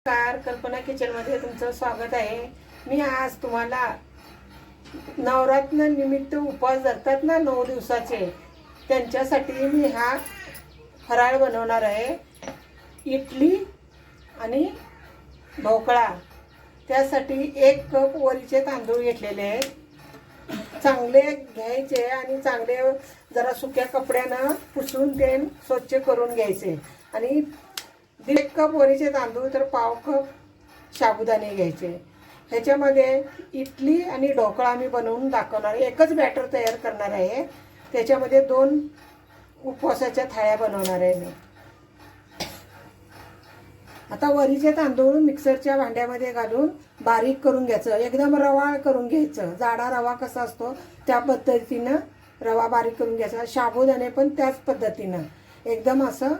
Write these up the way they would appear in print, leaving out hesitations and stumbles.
नमस्कार, कल्पना किचनमध्ये तुमचं स्वागत आहे। मी आज तुम्हाला नवरात्र निमित्त उपवास धरतात ना 9 दिवसाचे, त्यांच्यासाठी मी हा फराळ बनवणार आहे। इडली आणि ढोकळा। त्यासाठी 1 कप वरीचे तांदूळ घेतलेले आहेत। चांगले घ्यायचे आणि चांगले जरा सुक्या कपड्यानं पुसून ते स्वच्छ करून घ्यायचे आणि 1 कप वरीचे तांदूळ तर पाव कप साबुदाणे घ्यायचे। ह्याच्यामध्ये इडली आणि ढोकळा मी बनवून दाखवणार आहे। एकच बॅटर तयार करणार आहे। त्याच्यामध्ये 2 उपवासाच्या थाळ्या बनवणार आहे मी। आता वरीचे तांदूळ मिक्सरच्या भांड्यामध्ये घालून बारीक करून घ्यायचं, एकदम रवाळ करून घ्यायचं। जाडा रवा कसा असतो त्या पद्धतीनं रवा बारीक करून घ्यायचा। साबुदाणे पण त्याच पद्धतीनं एकदम असं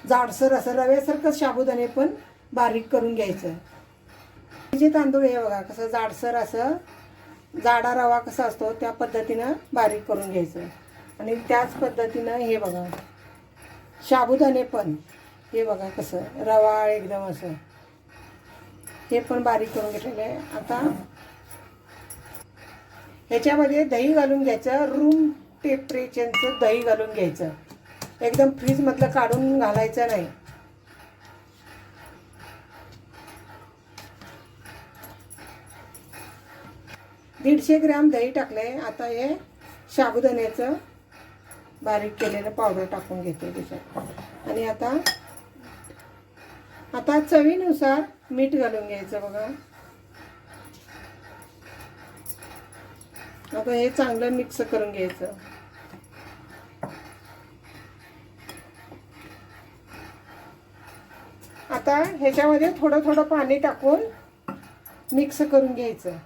जाडसर असं रव्यासारखं साबुदाणे पण बारीक करून घ्यायचं। वरीचे तांदूळ हे बघा कसं जाडसर असं जाडा रवा कसा असतो त्या पद्धतीनं बारीक करून घ्यायचं आणि त्याच पद्धतीनं हे बघा साबुदाणे पण हे बघा कसं रवाळ एकदम असं हे पण बारीक करून घेतलेलं आहे। आता ह्याच्यामध्ये दही घालून घ्यायचं, रूम टेम्परेचरचं दही घालून घ्यायचं। एकदम फ्रीज मधलं काढून घालायचं नाही। दीडशे ग्रॅम दही टाकले। आता हे साबुदाण्याचं बारीक केलेलं पावडर टाकून घेते त्याच्यात आणि आता चवीनुसार मीठ घालून घ्यायचं बघा। आता हे चांगलं मिक्स करून घ्यायचं। आता ह्याच्यामध्ये थोडं थोडं पाणी टाकून मिक्स करून घ्यायचं।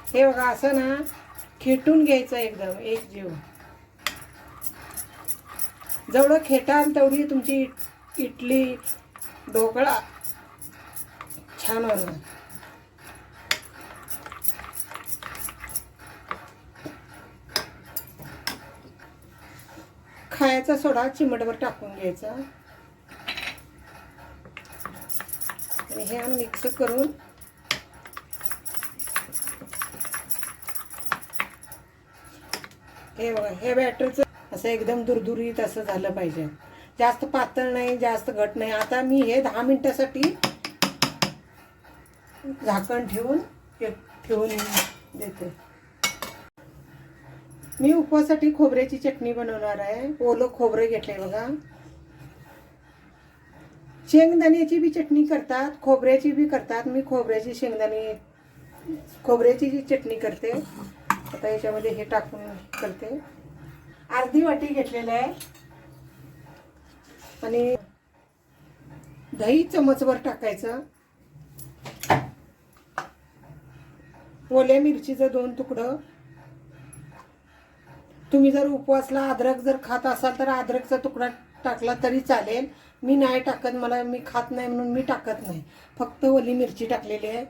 हे बघा असं ना खेटून घ्यायचं एकदम एक जीव। जेवढं खेटाल तेवढी तुमची इडली ढोकळा छान होणार। खायचा सोडा चिमटभर टाकून घ्यायचा आणि हे मिक्स करून हे बघा हे बॅटरचं असं एकदम दुरदुरीत असं झालं पाहिजे। जास्त पातळ नाही जास्त घट नाही। आता मी हे 10 मिनिटासाठी झाकण ठेवून देते। मी उपवासासाठी खोबऱ्याची चटणी बनवणार आहे। ओलं खोबरं घेतलंय बघा। शेंगदाण्याची बी चटणी करतात, खोबऱ्याची बी करतात। मी खोबऱ्याची चटणी करते। आता याच्यामध्ये हे टाकून करते। अर्धी वाटी घेतलेलं आहे आणि दही चमचभर टाकायचं। ओल्या मिरचीचं 2 तुकडं। तुम्ही जर उपवासला अद्रक जर खात असाल तर अद्रकचा तुकडा टाकला तरी चालेल। मी नाही टाकत, मी खात नाही म्हणून मी टाकत नाही। फक्त ओली मिरची टाकलेली आहे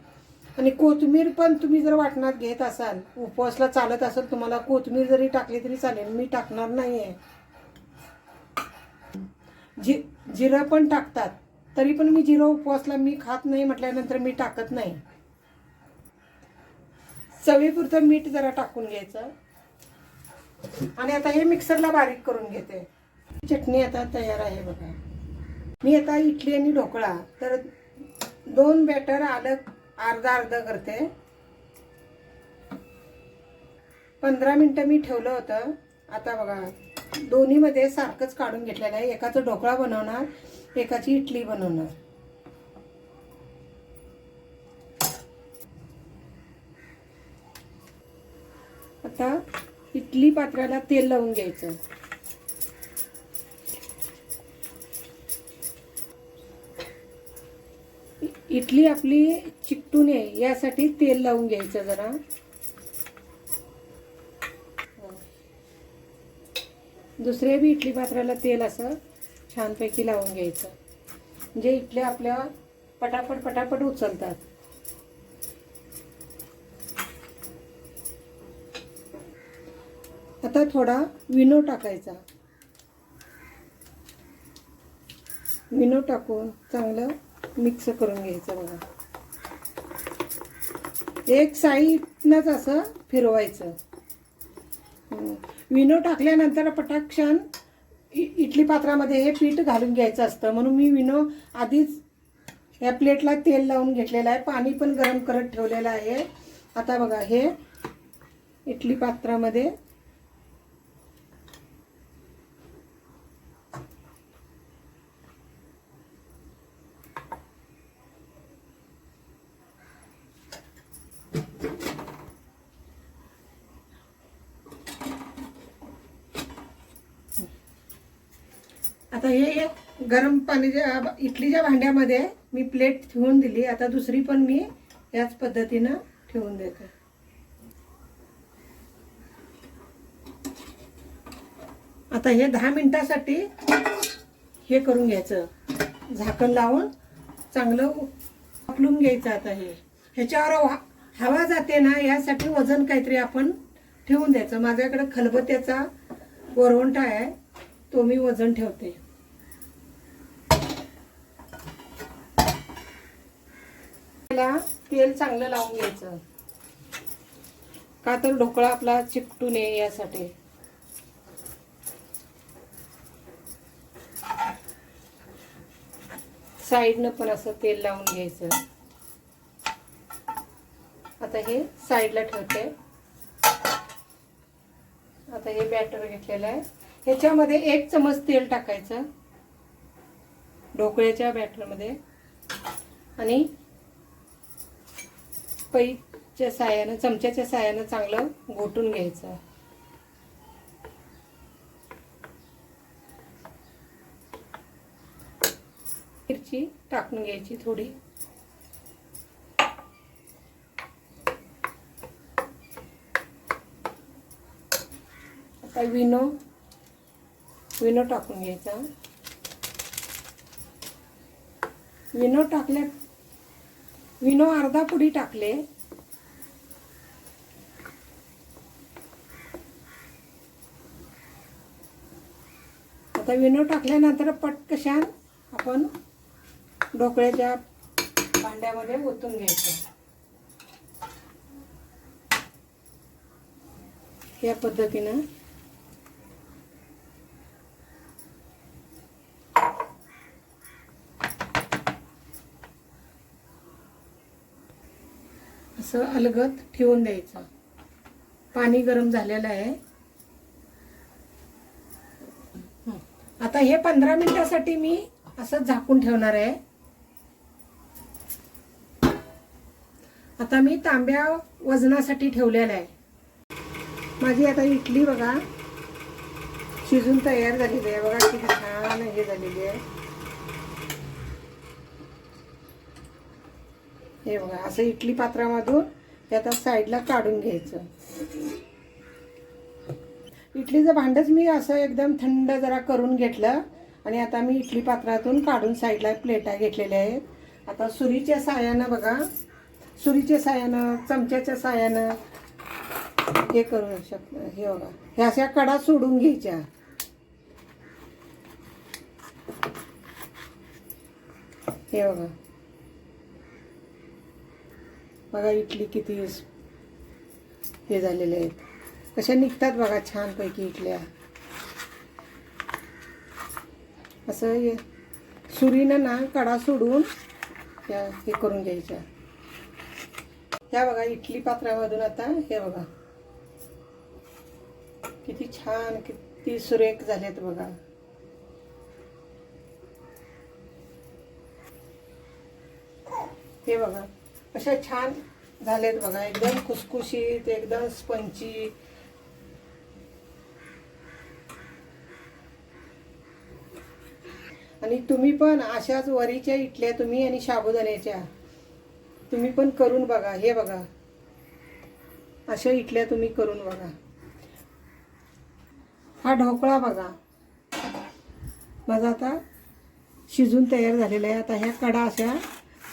आणि कोथिंबीर पण तुम्ही जर वाटणात घेत असाल, उपवासला चालत असेल तुम्हाला, कोथिंबीर जरी टाकली तरी चालेल। मी टाकणार नाहीये। जिरं पण टाकतात, तरी पण मी जिरं उपवासला मी खात नाही म्हटल्यानंतर मी टाकत नाही। चवीपुरतं मीठ जरा टाकून घ्यायचं आणि आता हे मिक्सरला बारीक करून घेते। चटणी आता तयार आहे बघा। मी आता इडली आणि ढोकळा तर 2 बॅटर अलग अर्धा अर्धा करते। 15 मिनिटं मी ठेवलं होतं। आता बघा दोन्हीमध्ये सारखंच काढून घेतलेलं आहे। एकाचा ढोकळा बनवणार, एकाची इडली बनवणार। आता इडली पात्राला तेल लावून घ्यायचं। इडली आपली चिकटू नये यासाठी तेल लावून घ्यायचं जरा। 2 दुसऱ्या बी इडली पात्राला तेल असं छानपैकी लावून घ्यायचं, म्हणजे इडल्या आपल्या पटापट पटापट उचलतात. आता थोडा विनो टाकायचा. विनो टाकून चांगलं मिक्स करून घ्यायचं बघा. एक साईडनंच असं फिरवायचं. विनो टाकल्यानंतर पटाक्षण इडली पात्रामध्ये हे पीठ घालून घ्यायचं असतं, म्हणून मी विनो आधीच या प्लेटला तेल लावून घेतलेलं आहे. पाणी पण गरम करत ठेवलेलं आहे. आता बघा हे इडली पात्रामध्ये आता हे गरम पाण्याच्या इडलीच्या भांड्यामध्ये मी प्लेट ठेवून दिली. आता दुसरी पण मी याच पद्धतीनं ठेवून देते. आता हे 10 मिनिटासाठी हे करून घ्यायचं, झाकण लावून चांगलं उकळून घ्यायचं. आता ह्याच्यावर हवा जाते ना, यासाठी वजन काहीतरी आपण ठेवून द्यायचं. माझ्याकडे खलबत्त्याचा वरवंटा आहे, तो मी वजन ठेवते. तेल चांगलं लावून घ्यायचं, का तर ढोकळा आपला चिकटू नये यासाठी. साईडनं पण असं तेल लावून घ्यायचं. आता हे साईडला ठेवते. आता हे बॅटर घेतलेलं आहे, ह्याच्यामध्ये 1 चमच तेल टाकायचं ढोकळ्याच्या बॅटरमध्ये आणि पैच्या साह्यानं, चमच्याच्या साह्यानं चांगलं घोटून घ्यायचं. मिरची टाकून घ्यायची थोडी. आता विनो टाकून घ्यायचा. विनो अर्धा पुडी टाकले. आता विनो टाकल्यानंतर पटकन आपण ढोकळ्याच्या भांड्यामध्ये ओतून घ्यायचं. या पद्धतीनं असं अलगद ठेवून द्यायचं. पाणी गरम झालेलं आहे. आता हे 15 मिनिटासाठी मी असं झाकून ठेवणार आहे. आता मी तांब्या वजनासाठी ठेवलेला आहे. माझी आता इडली बघा शिजून तयार झालेली आहे. बघा किती छान हे झालेली आहे. हे बघा असं इडली पात्रामधून हे आता साईडला काढून घ्यायचं. इडलीचं भांडच मी असं एकदम थंड जरा करून घेतलं आणि आता मी इडली पात्रातून काढून साईडला प्लेटा घेतलेल्या आहेत. आता सुरीच्या साह्यानं बघा, सुरीच्या साह्यानं, चमच्याच्या साह्यानं हे करू शकतो. हे बघा ह्या अशा कडा सोडून घ्यायच्या. हे बघा बघा इडली किती हे झालेले आहेत, कशा निघतात बघा छानपैकी इडल्या. असं सुरीनं ना कडा सोडून या हे करून घ्यायच्या. ह्या बघा इडली पात्रामधून आता हे बघा किती छान किती सुरेख झालेत बघा. हे बघा अशा छान झालेत बघा, एकदम खुसखुशीत, एकदम स्पंची. आणि तुम्ही पण अशाच वरीच्या इडल्या तुम्ही आणि साबुदाण्याच्या तुम्ही पण करून बघा. हे बघा अशा इडल्या तुम्ही करून बघा. हा ढोकळा बघा माझा आता शिजून तयार झालेला आहे. आता ह्या कडा अशा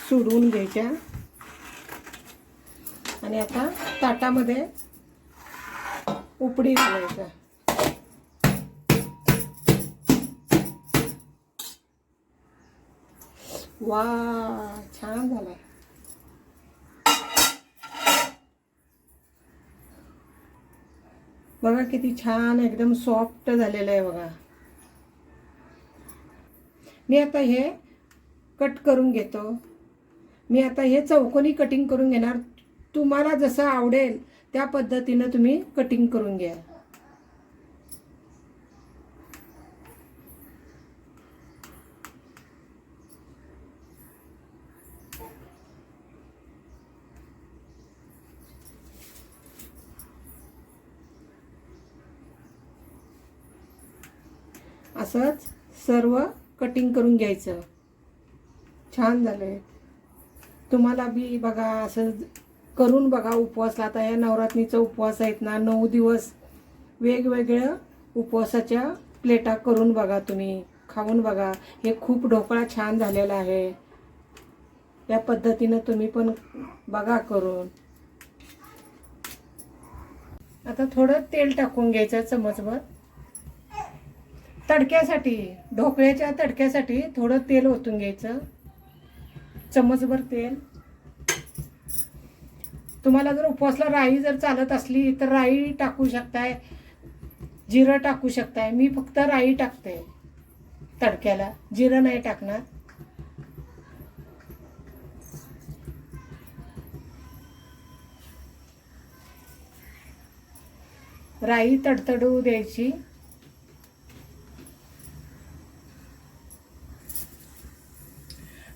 सोडवून घ्यायच्या आणि आता ताटामध्ये उपडी घालायचा. वा, छान झालाय. बघा किती छान एकदम सॉफ्ट झालेलं आहे बघा. मी आता हे कट करून घेतो. मी आता हे चौकोनी कटिंग करून घेणार. तुम्हाला जसं आवडेल त्या पद्धतीनं तुम्ही कटिंग करून घ्या. असंच सर्व कटिंग करून घ्यायचं. छान झालंय. तुम्हाला बी बघा असं करून बघा उपवासला. आता या नवरात्रीचा उपवास आहेत ना, 9 दिवस वेगवेगळ्या उपवासाच्या प्लेटा करून बघा, तुम्ही खाऊन बघा. हे खूप ढोकळा छान झालेला आहे. या पद्धतीनं तुम्ही पण बघा करून. आता थोडं तेल टाकून घ्यायचं चमचभर. तडक्यासाठी, ढोकळ्याच्या तडक्यासाठी थोडं तेल ओतून घ्यायचं, चमचभर तेल. तुम्हाला जर उपवासला राई जर चालत असली तर राई टाकू शकताय, जिरं टाकू शकताय. मी फक्त राई टाकते तडक्याला, जिरं नाही टाकणार. राई तडतडू द्यायची.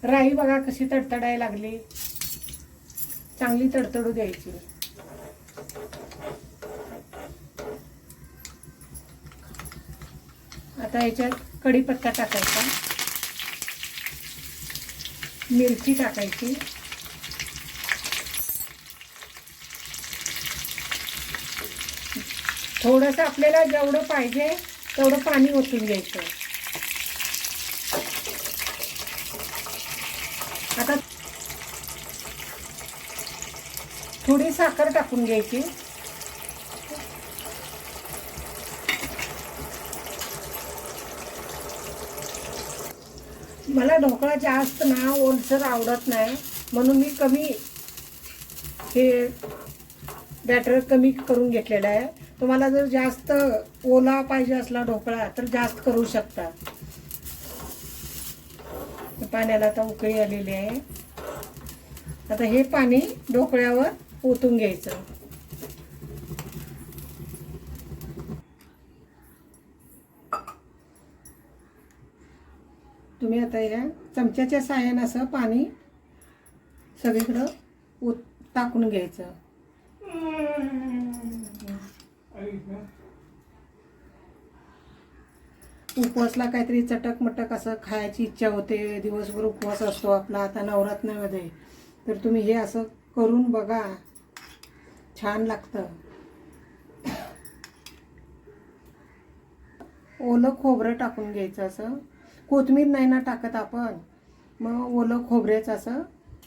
राई बघा कशी तडतडायला लागली. चांगली तडतडू द्यायची. आता याच्यात कढीपत्ता टाकायचा, मिरची टाकायची, थोडंसं आपल्याला जेवढं पाहिजे तेवढं पाणी ओतून घ्यायचं. आता थोडी साखर टाकून घ्यायची. मला ढोकळा जास्त ना ओलसर आवडत नाही, म्हणून मी कमी हे बॅटर कमी करून घेतलेलं आहे. तुम्हाला जर जास्त ओला पाहिजे असला ढोकळा तर जास्त करू शकता. पाण्याला आता उकळी आलेली आहे. आता हे पाणी ढोकळ्यावर ओतून घ्यायचं. तुम्ही आता या चमच्याच्या साहाय्याने असं पाणी सगळीकडं टाकून घ्यायचं. उपवासला काहीतरी चटक मटक असं खायची इच्छा होते. दिवसभर उपवास असतो आपला आता नवरात्रीमध्ये, तर तुम्ही हे असं करून बघा, छान लागतं. ओलं खोबरं टाकून घ्यायचं. असं कोथिंबीर नाही ना टाकत आपण, मग ओलं खोबऱ्याचं असं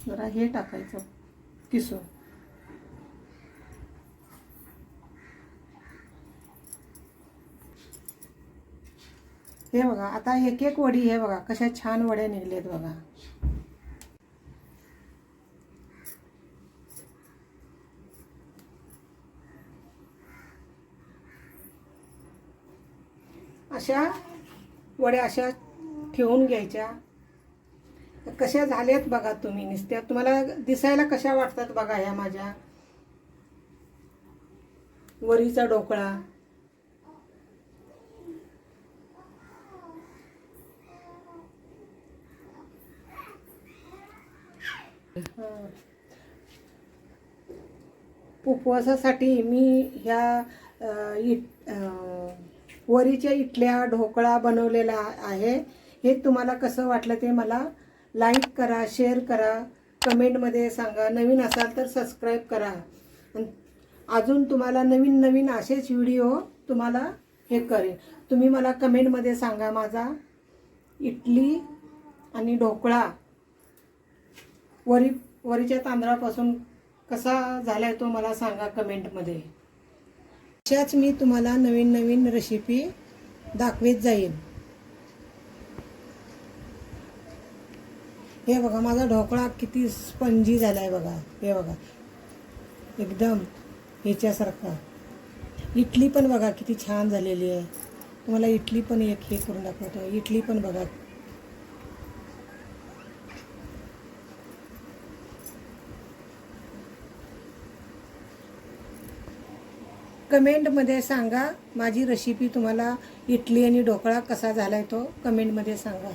जरा हे टाकायचं किसून. हे बघा आता एक एक वडी, हे बघा कशा छान वड्या निघलेत बघा. अशा वड्या अशा ठेवून घ्यायच्या. कशा झाल्यात बघा तुम्ही, नुसत्या तुम्हाला दिसायला कशा वाटतात बघा ह्या माझ्या वरीचा ढोकळा. उपवासासाठी मी ह्या वरीच्या इडल्या ढोकळा बनवलेला आहे. हे तुम्हाला कसं वाटलं ते मला लाईक करा, शेअर करा, कमेंटमध्ये सांगा. नवीन असाल तर सबस्क्राईब करा. अजून तुम्हाला नवीन नवीन असेच व्हिडिओ तुम्हाला हे करेन. तुम्ही मला कमेंटमध्ये सांगा माझा इडली आणि ढोकळा वरीच्या तांदळापासून कसा झालाय तो मला सांगा कमेंटमध्ये. अशाच मी तुम्हाला नवीन नवीन रेसिपी दाखवत जाईन. हे बघा माझा ढोकळा किती स्पंजी झालाय बघा. हे बघा एकदम ह्याच्यासारखा. इडली पण बघा किती छान झालेली आहे. तुम्हाला इडली पण एक हे करून दाखवतो. इडली पण बघा. कमेंटमध्ये सांगा माझी रेसिपी तुम्हाला इडली आणि ढोकळा कसा झालाय तो कमेंटमध्ये सांगा.